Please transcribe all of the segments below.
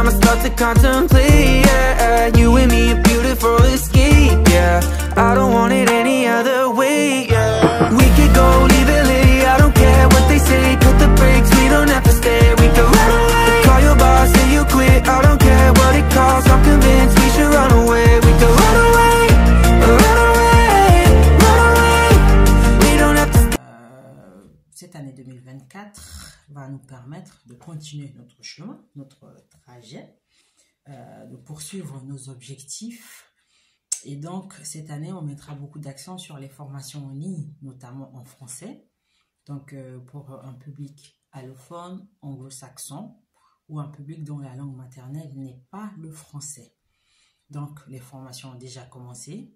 time I start to contemplate, yeah, you and me a beautiful escape, yeah, I don't want it any other way, yeah. We could go, leave LA, I don't care what they say. Put the brakes, we don't have to stay. We could run away, call your boss, say you quit. I don't care what it costs, I'm convinced we should run away. We could run away, run away, run away. We don't have to. Cette année 2024 va nous permettre de continuer notre chemin, notre trajet, de poursuivre nos objectifs. Et donc, cette année, on mettra beaucoup d'accent sur les formations en ligne, notamment en français. Donc, pour un public allophone, anglo-saxon, ou un public dont la langue maternelle n'est pas le français. Donc, les formations ont déjà commencé.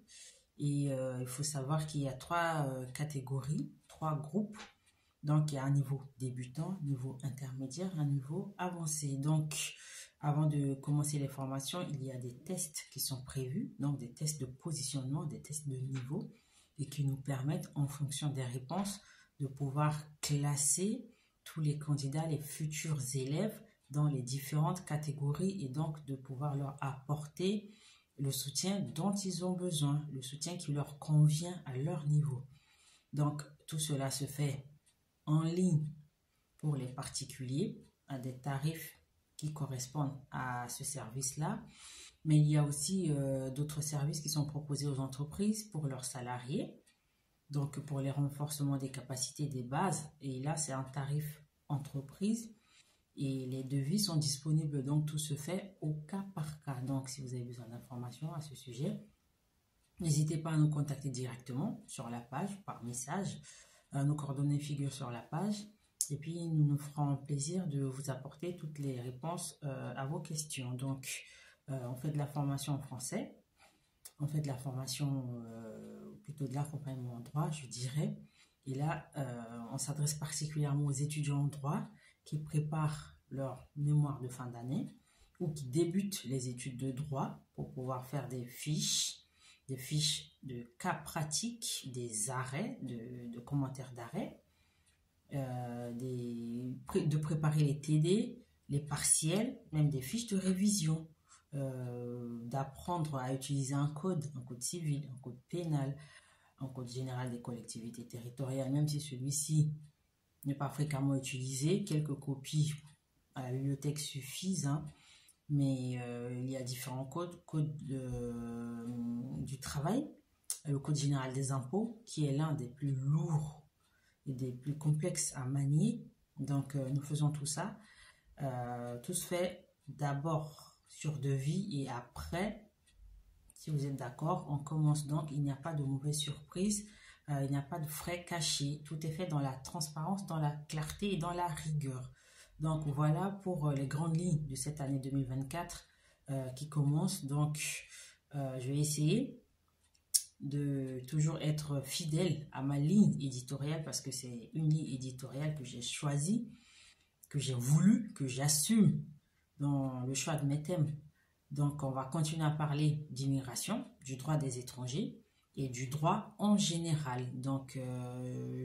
Et il faut savoir qu'il y a trois catégories, trois groupes. Donc, il y a un niveau débutant, niveau intermédiaire, un niveau avancé. Donc, avant de commencer les formations, il y a des tests qui sont prévus, donc des tests de positionnement, des tests de niveau, et qui nous permettent, en fonction des réponses, de pouvoir classer tous les candidats, les futurs élèves, dans les différentes catégories, et donc de pouvoir leur apporter le soutien dont ils ont besoin, le soutien qui leur convient à leur niveau. Donc, tout cela se fait en ligne pour les particuliers à des tarifs qui correspondent à ce service-là. Mais il y a aussi d'autres services qui sont proposés aux entreprises pour leurs salariés, donc pour les renforcements des capacités des bases. Et là, c'est un tarif entreprise et les devis sont disponibles. Donc, tout se fait au cas par cas. Donc, si vous avez besoin d'informations à ce sujet, n'hésitez pas à nous contacter directement sur la page, par message. Nos coordonnées figurent sur la page. Et puis, nous nous ferons plaisir de vous apporter toutes les réponses à vos questions. Donc, on fait de la formation en français. On fait de la formation, plutôt de l'accompagnement en droit, je dirais. Et là, on s'adresse particulièrement aux étudiants en droit qui préparent leur mémoire de fin d'année ou qui débutent les études de droit pour pouvoir faire des fiches de cas pratiques, des arrêts, de commentaires d'arrêt, de préparer les TD, les partiels, même des fiches de révision, d'apprendre à utiliser un code civil, un code pénal, un code général des collectivités territoriales, même si celui-ci n'est pas fréquemment utilisé. Quelques copies à la bibliothèque suffisent, hein. Mais il y a différents codes, du travail, le code général des impôts, qui est l'un des plus lourds et des plus complexes à manier. Donc, nous faisons tout ça. Tout se fait d'abord sur devis et après, si vous êtes d'accord, on commence. Donc, il n'y a pas de mauvaise surprise, il n'y a pas de frais cachés. Tout est fait dans la transparence, dans la clarté et dans la rigueur. Donc, voilà pour les grandes lignes de cette année 2024 qui commence. Donc, je vais essayer de toujours être fidèle à ma ligne éditoriale parce que c'est une ligne éditoriale que j'ai choisie, que j'ai voulu, que j'assume dans le choix de mes thèmes. Donc, on va continuer à parler d'immigration, du droit des étrangers et du droit en général. Donc,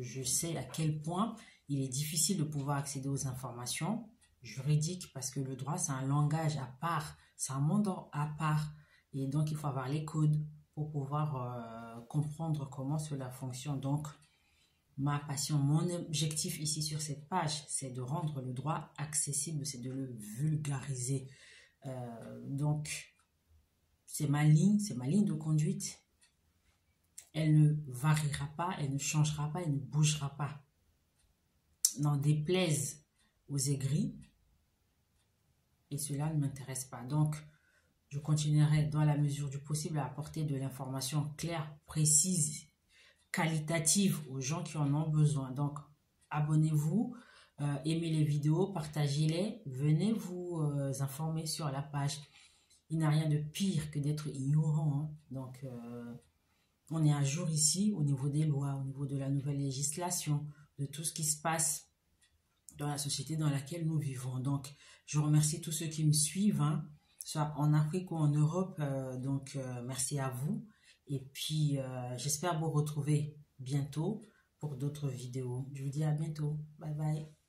je sais à quel point il est difficile de pouvoir accéder aux informations juridiques parce que le droit, c'est un langage à part, c'est un monde à part. Et donc, il faut avoir les codes pour pouvoir comprendre comment cela fonctionne. Donc, ma passion, mon objectif ici sur cette page, c'est de rendre le droit accessible, c'est de le vulgariser. Donc, c'est ma ligne de conduite. Elle ne variera pas, elle ne changera pas, elle ne bougera pas. N'en déplaise aux aigris, et cela ne m'intéresse pas. Donc, je continuerai dans la mesure du possible à apporter de l'information claire, précise, qualitative aux gens qui en ont besoin. Donc, abonnez-vous, aimez les vidéos, partagez-les, venez vous informer sur la page. Il n'y a rien de pire que d'être ignorant, hein. Donc, on est à jour ici au niveau des lois, au niveau de la nouvelle législation, de tout ce qui se passe dans la société dans laquelle nous vivons. Donc, je remercie tous ceux qui me suivent, hein, soit en Afrique ou en Europe. Donc, merci à vous. Et puis, j'espère vous retrouver bientôt pour d'autres vidéos. Je vous dis à bientôt. Bye bye.